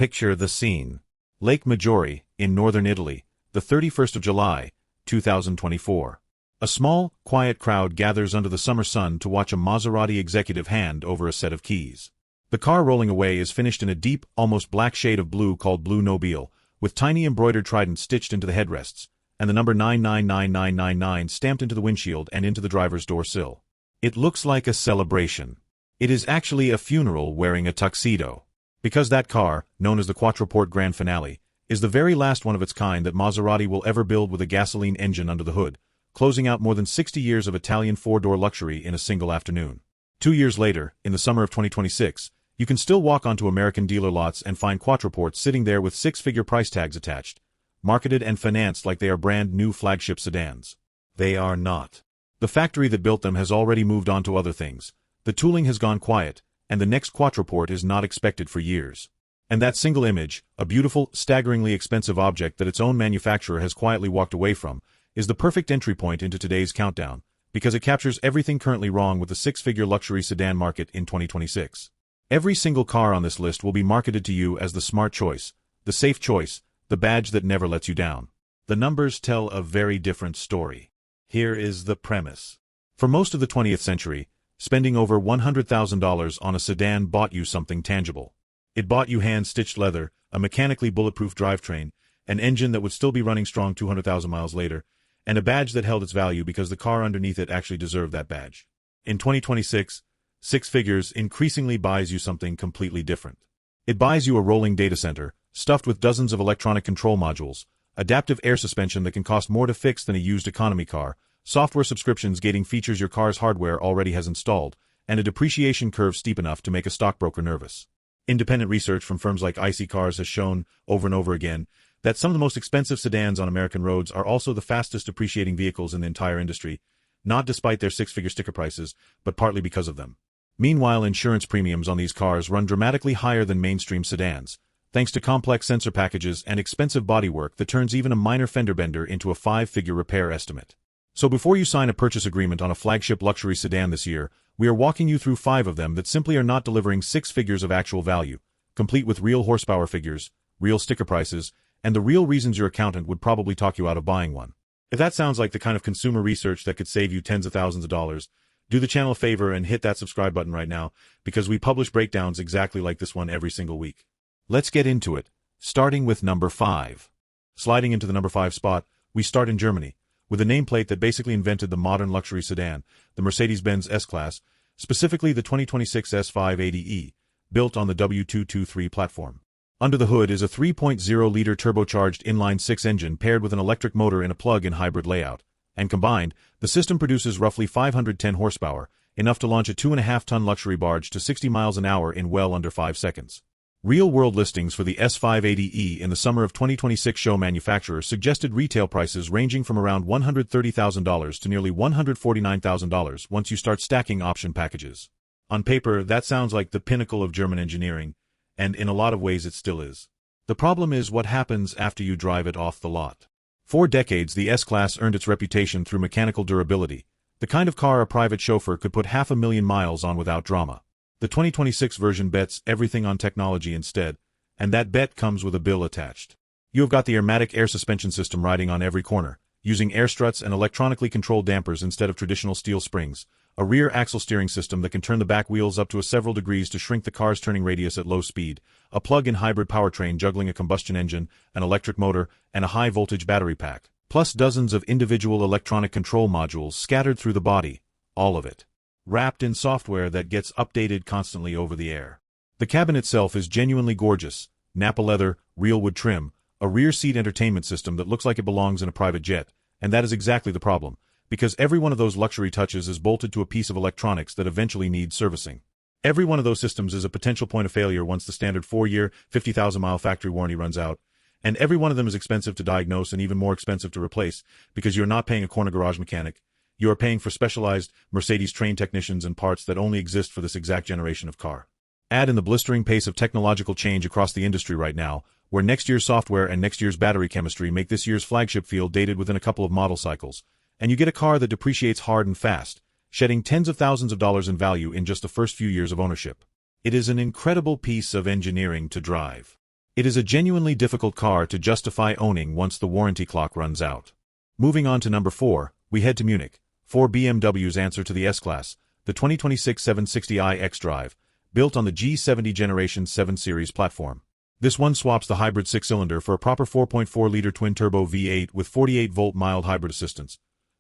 Picture the scene. Lake Maggiore, in northern Italy, the 31st of July, 2024. A small, quiet crowd gathers under the summer sun to watch a Maserati executive hand over a set of keys. The car rolling away is finished in a deep, almost black shade of blue called Blue Nobile, with tiny embroidered tridents stitched into the headrests, and the number 999999 stamped into the windshield and into the driver's door sill. It looks like a celebration. It is actually a funeral wearing a tuxedo. Because that car, known as the Quattroporte Grand Finale, is the very last one of its kind that Maserati will ever build with a gasoline engine under the hood, closing out more than 60 years of Italian four-door luxury in a single afternoon. 2 years later, in the summer of 2026, you can still walk onto American dealer lots and find Quattroportes sitting there with six-figure price tags attached, marketed and financed like they are brand-new flagship sedans. They are not. The factory that built them has already moved on to other things. The tooling has gone quiet, and the next Quattroporte is not expected for years. And that single image, a beautiful, staggeringly expensive object that its own manufacturer has quietly walked away from, is the perfect entry point into today's countdown, because it captures everything currently wrong with the six-figure luxury sedan market in 2026. Every single car on this list will be marketed to you as the smart choice, the safe choice, the badge that never lets you down. The numbers tell a very different story. Here is the premise. For most of the 20th century, spending over $100,000 on a sedan bought you something tangible. It bought you hand-stitched leather, a mechanically bulletproof drivetrain, an engine that would still be running strong 200,000 miles later, and a badge that held its value because the car underneath it actually deserved that badge. In 2026, six figures increasingly buys you something completely different. It buys you a rolling data center, stuffed with dozens of electronic control modules, adaptive air suspension that can cost more to fix than a used economy car, software subscriptions gating features your car's hardware already has installed, and a depreciation curve steep enough to make a stockbroker nervous. Independent research from firms like IC Cars has shown, over and over again, that some of the most expensive sedans on American roads are also the fastest depreciating vehicles in the entire industry, not despite their six-figure sticker prices, but partly because of them. Meanwhile, insurance premiums on these cars run dramatically higher than mainstream sedans, thanks to complex sensor packages and expensive bodywork that turns even a minor fender bender into a five-figure repair estimate. So before you sign a purchase agreement on a flagship luxury sedan this year, we are walking you through 5 of them that simply are not delivering 6 figures of actual value, complete with real horsepower figures, real sticker prices, and the real reasons your accountant would probably talk you out of buying one. If that sounds like the kind of consumer research that could save you tens of thousands of dollars, do the channel a favor and hit that subscribe button right now, because we publish breakdowns exactly like this one every single week. Let's get into it, starting with number 5. Sliding into the number 5 spot, we start in Germany, with a nameplate that basically invented the modern luxury sedan, the Mercedes-Benz S-Class, specifically the 2026 S580e, built on the W223 platform. Under the hood is a 3.0-liter turbocharged inline-6 engine paired with an electric motor in a plug-in hybrid layout, and combined, the system produces roughly 510 horsepower, enough to launch a 2.5-ton luxury barge to 60 miles an hour in well under 5 seconds. Real-world listings for the S580e in the summer of 2026 show manufacturers suggested retail prices ranging from around $130,000 to nearly $149,000 once you start stacking option packages. On paper, that sounds like the pinnacle of German engineering, and in a lot of ways it still is. The problem is what happens after you drive it off the lot. For decades, the S-Class earned its reputation through mechanical durability, the kind of car a private chauffeur could put 500,000 miles on without drama. The 2026 version bets everything on technology instead, and that bet comes with a bill attached. You have got the Airmatic air suspension system riding on every corner, using air struts and electronically controlled dampers instead of traditional steel springs, a rear axle steering system that can turn the back wheels up to several degrees to shrink the car's turning radius at low speed, a plug-in hybrid powertrain juggling a combustion engine, an electric motor, and a high-voltage battery pack, plus dozens of individual electronic control modules scattered through the body, all of it wrapped in software that gets updated constantly over the air. The cabin itself is genuinely gorgeous, Napa leather, real wood trim, a rear seat entertainment system that looks like it belongs in a private jet, and that is exactly the problem, because every one of those luxury touches is bolted to a piece of electronics that eventually needs servicing. Every one of those systems is a potential point of failure once the standard 4-year, 50,000-mile factory warranty runs out, and every one of them is expensive to diagnose and even more expensive to replace, because you're not paying a corner garage mechanic. You are paying for specialized Mercedes-trained technicians and parts that only exist for this exact generation of car. Add in the blistering pace of technological change across the industry right now, where next year's software and next year's battery chemistry make this year's flagship feel dated within a couple of model cycles, and you get a car that depreciates hard and fast, shedding tens of thousands of dollars in value in just the first few years of ownership. It is an incredible piece of engineering to drive. It is a genuinely difficult car to justify owning once the warranty clock runs out. Moving on to number 4, we head to Munich, for BMW's answer to the S-Class, the 2026 760i xDrive, built on the G70 Generation 7 Series platform. This one swaps the hybrid 6-cylinder for a proper 4.4-liter twin-turbo V8 with 48-volt mild hybrid assistance.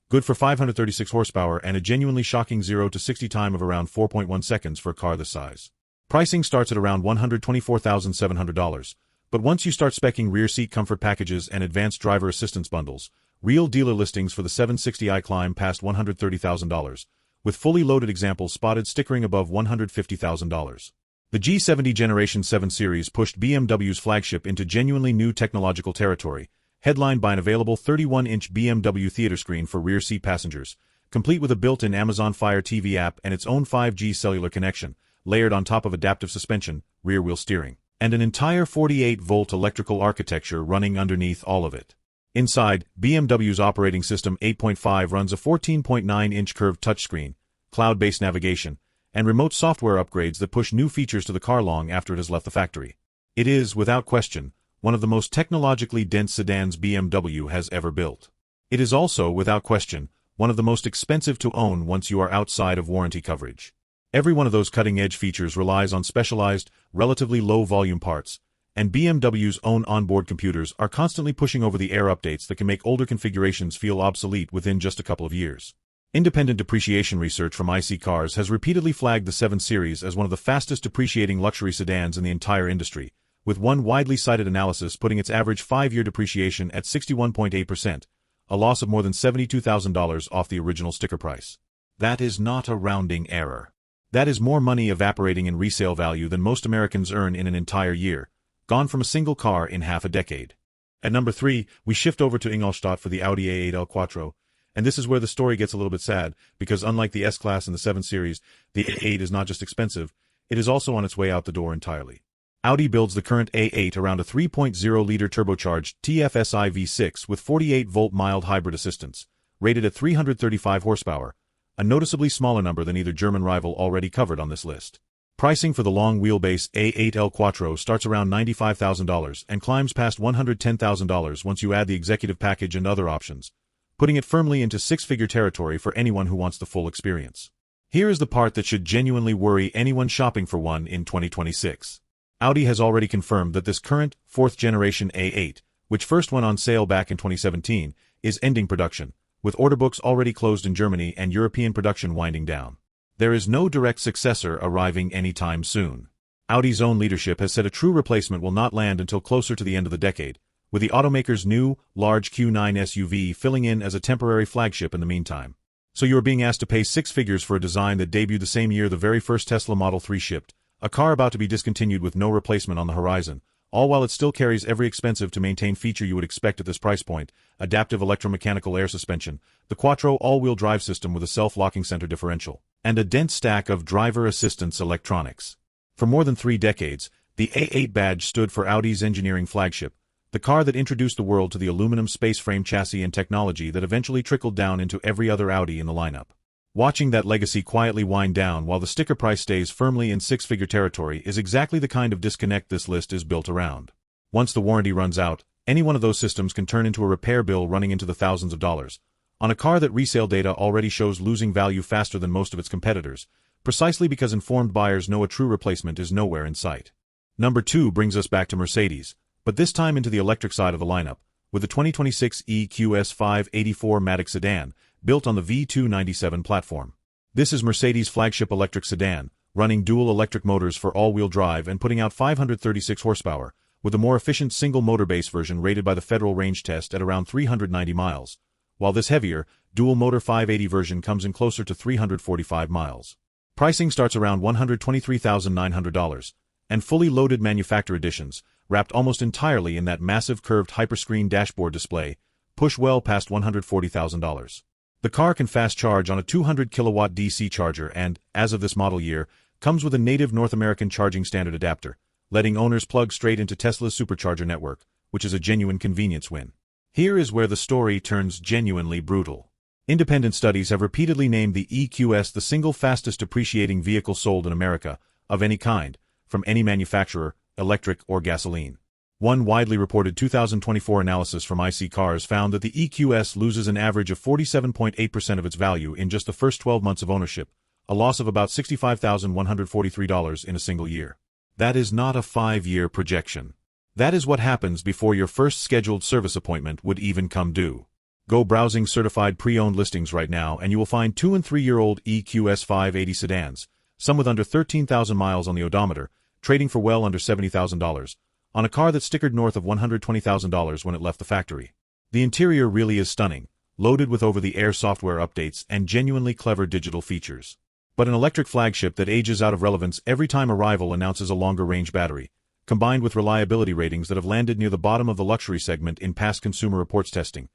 Good for 536 horsepower and a genuinely shocking 0 to 60 time of around 4.1 seconds for a car this size. Pricing starts at around $124,700, but once you start speccing rear seat comfort packages and advanced driver assistance bundles, real dealer listings for the 760i climb past $130,000, with fully loaded examples spotted stickering above $150,000. The G70 Generation 7 Series pushed BMW's flagship into genuinely new technological territory, headlined by an available 31-inch BMW theater screen for rear seat passengers, complete with a built-in Amazon Fire TV app and its own 5G cellular connection, layered on top of adaptive suspension, rear-wheel steering, and an entire 48-volt electrical architecture running underneath all of it. Inside, BMW's operating system 8.5 runs a 14.9-inch curved touchscreen, cloud-based navigation, and remote software upgrades that push new features to the car long after it has left the factory. It is, without question, one of the most technologically dense sedans BMW has ever built. It is also, without question, one of the most expensive to own once you are outside of warranty coverage. Every one of those cutting-edge features relies on specialized, relatively low-volume parts, and BMW's own onboard computers are constantly pushing over-the-air updates that can make older configurations feel obsolete within just a couple of years. Independent depreciation research from IC Cars has repeatedly flagged the 7 Series as one of the fastest depreciating luxury sedans in the entire industry, with one widely cited analysis putting its average 5-year depreciation at 61.8%, a loss of more than $72,000 off the original sticker price. That is not a rounding error. That is more money evaporating in resale value than most Americans earn in an entire year, gone from a single car in half a decade. At number 3, we shift over to Ingolstadt for the Audi A8 L Quattro, and this is where the story gets a little bit sad, because unlike the S-Class and the 7 Series, the A8 is not just expensive, it is also on its way out the door entirely. Audi builds the current A8 around a 3.0-liter turbocharged TFSI V6 with 48-volt mild hybrid assistance, rated at 335 horsepower, a noticeably smaller number than either German rival already covered on this list. Pricing for the long-wheelbase A8 L Quattro starts around $95,000 and climbs past $110,000 once you add the executive package and other options, putting it firmly into six-figure territory for anyone who wants the full experience. Here is the part that should genuinely worry anyone shopping for one in 2026. Audi has already confirmed that this current, fourth-generation A8, which first went on sale back in 2017, is ending production, with order books already closed in Germany and European production winding down. There is no direct successor arriving anytime soon. Audi's own leadership has said a true replacement will not land until closer to the end of the decade, with the automaker's new, large Q9 SUV filling in as a temporary flagship in the meantime. So you are being asked to pay six figures for a design that debuted the same year the very first Tesla Model 3 shipped, a car about to be discontinued with no replacement on the horizon, all while it still carries every expensive to maintain feature you would expect at this price point: adaptive electromechanical air suspension, the Quattro all-wheel drive system with a self-locking center differential, and a dense stack of driver assistance electronics. For more than 3 decades, the A8 badge stood for Audi's engineering flagship, the car that introduced the world to the aluminum space frame chassis and technology that eventually trickled down into every other Audi in the lineup. Watching that legacy quietly wind down while the sticker price stays firmly in six-figure territory is exactly the kind of disconnect this list is built around. Once the warranty runs out, any one of those systems can turn into a repair bill running into the thousands of dollars, on a car that resale data already shows losing value faster than most of its competitors, precisely because informed buyers know a true replacement is nowhere in sight. Number 2 brings us back to Mercedes, but this time into the electric side of the lineup, with the 2026 EQS 584 Matic sedan, built on the V297 platform. This is Mercedes' flagship electric sedan, running dual electric motors for all-wheel drive and putting out 536 horsepower, with a more efficient single-motor base version rated by the Federal Range Test at around 390 miles, while this heavier, dual-motor 580 version comes in closer to 345 miles. Pricing starts around $123,900, and fully loaded manufacturer editions, wrapped almost entirely in that massive curved hyperscreen dashboard display, push well past $140,000. The car can fast charge on a 200-kilowatt DC charger and, as of this model year, comes with a native North American charging standard adapter, letting owners plug straight into Tesla's supercharger network, which is a genuine convenience win. Here is where the story turns genuinely brutal. Independent studies have repeatedly named the EQS the single fastest depreciating vehicle sold in America, of any kind, from any manufacturer, electric or gasoline. One widely reported 2024 analysis from IC Cars found that the EQS loses an average of 47.8% of its value in just the first 12 months of ownership, a loss of about $65,143 in a single year. That is not a 5-year projection. That is what happens before your first scheduled service appointment would even come due. Go browsing certified pre-owned listings right now and you will find 2- and 3-year-old EQS 580 sedans, some with under 13,000 miles on the odometer, trading for well under $70,000, on a car that stickered north of $120,000 when it left the factory. The interior really is stunning, loaded with over-the-air software updates and genuinely clever digital features. But an electric flagship that ages out of relevance every time arrival announces a longer-range battery, combined with reliability ratings that have landed near the bottom of the luxury segment in past Consumer Reports testing,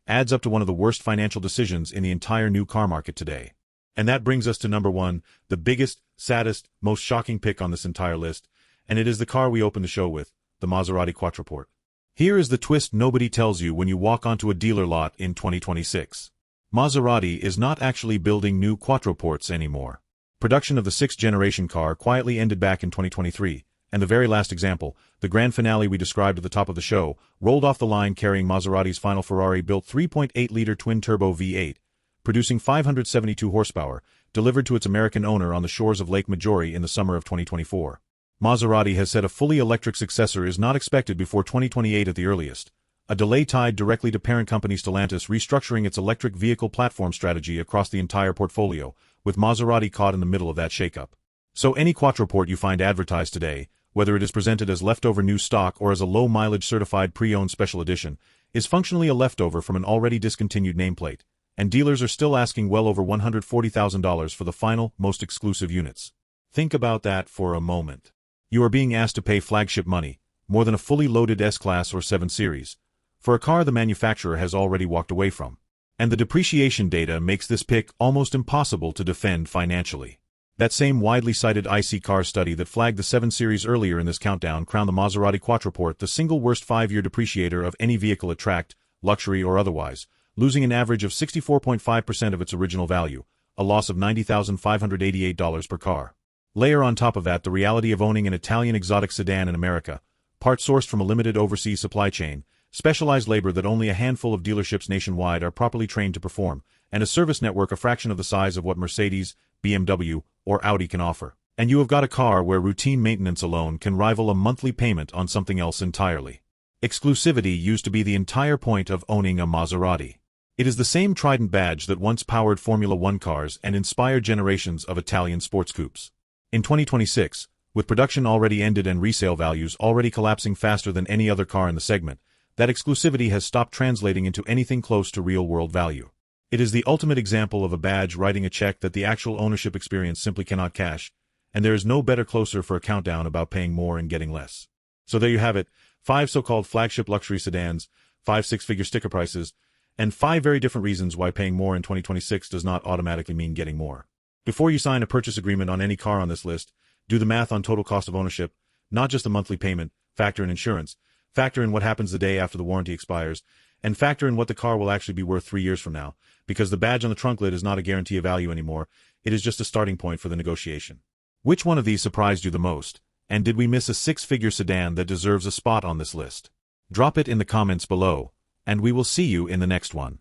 adds up to one of the worst financial decisions in the entire new car market today. And that brings us to number 1, the biggest, saddest, most shocking pick on this entire list, and it is the car we open the show with, the Maserati Quattroporte. Here is the twist nobody tells you when you walk onto a dealer lot in 2026. Maserati is not actually building new Quattroportes anymore. Production of the 6th-generation car quietly ended back in 2023, and the very last example, the grand finale we described at the top of the show, rolled off the line carrying Maserati's final Ferrari-built 3.8-liter twin-turbo V8, producing 572 horsepower, delivered to its American owner on the shores of Lake Maggiore in the summer of 2024. Maserati has said a fully electric successor is not expected before 2028 at the earliest, a delay tied directly to parent company Stellantis restructuring its electric vehicle platform strategy across the entire portfolio, with Maserati caught in the middle of that shakeup. So any Quattroporte you find advertised today, whether it is presented as leftover new stock or as a low-mileage certified pre-owned special edition, is functionally a leftover from an already discontinued nameplate, and dealers are still asking well over $140,000 for the final, most exclusive units. Think about that for a moment. You are being asked to pay flagship money, more than a fully loaded S-Class or 7 Series, for a car the manufacturer has already walked away from. And the depreciation data makes this pick almost impossible to defend financially. That same widely cited IC Cars study that flagged the 7 Series earlier in this countdown crowned the Maserati Quattroporte the single worst 5-year depreciator of any vehicle at tract, luxury or otherwise, losing an average of 64.5% of its original value, a loss of $90,588 per car. Layer on top of that the reality of owning an Italian exotic sedan in America, parts sourced from a limited overseas supply chain, specialized labor that only a handful of dealerships nationwide are properly trained to perform, and a service network a fraction of the size of what Mercedes, BMW, or Audi can offer. And you have got a car where routine maintenance alone can rival a monthly payment on something else entirely. Exclusivity used to be the entire point of owning a Maserati. It is the same trident badge that once powered Formula One cars and inspired generations of Italian sports coupes. In 2026, with production already ended and resale values already collapsing faster than any other car in the segment, that exclusivity has stopped translating into anything close to real-world value. It is the ultimate example of a badge writing a check that the actual ownership experience simply cannot cash, and there is no better closer for a countdown about paying more and getting less. So there you have it, 5 so-called flagship luxury sedans, 5 six-figure sticker prices, and 5 very different reasons why paying more in 2026 does not automatically mean getting more. Before you sign a purchase agreement on any car on this list, do the math on total cost of ownership, not just the monthly payment, factor in insurance, factor in what happens the day after the warranty expires, and factor in what the car will actually be worth 3 years from now, because the badge on the trunk lid is not a guarantee of value anymore, it is just a starting point for the negotiation. Which one of these surprised you the most, and did we miss a 6-figure sedan that deserves a spot on this list? Drop it in the comments below, and we will see you in the next one.